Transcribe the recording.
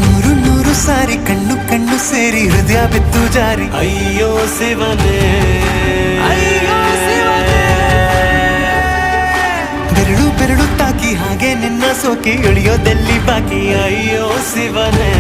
ನೂರು ನೂರು ಸಾರಿ ಕಣ್ಣು ಕಣ್ಣು ಸೇರಿ ಹೃದಯ ಬಿತ್ತು ಜಾರಿ ಅಯ್ಯೋ ಶಿವನೇ, ಅಯ್ಯೋ ಶಿವನೇ. ಬೆರಳು ಬೆರಳು ತಾಕಿ ಹಾಗೆ ನಿನ್ನ ಸೋಕಿ ಇಳಿಯೋದೆಲ್ಲಿ ಬಾಕಿ ಅಯ್ಯೋ ಶಿವನೇ.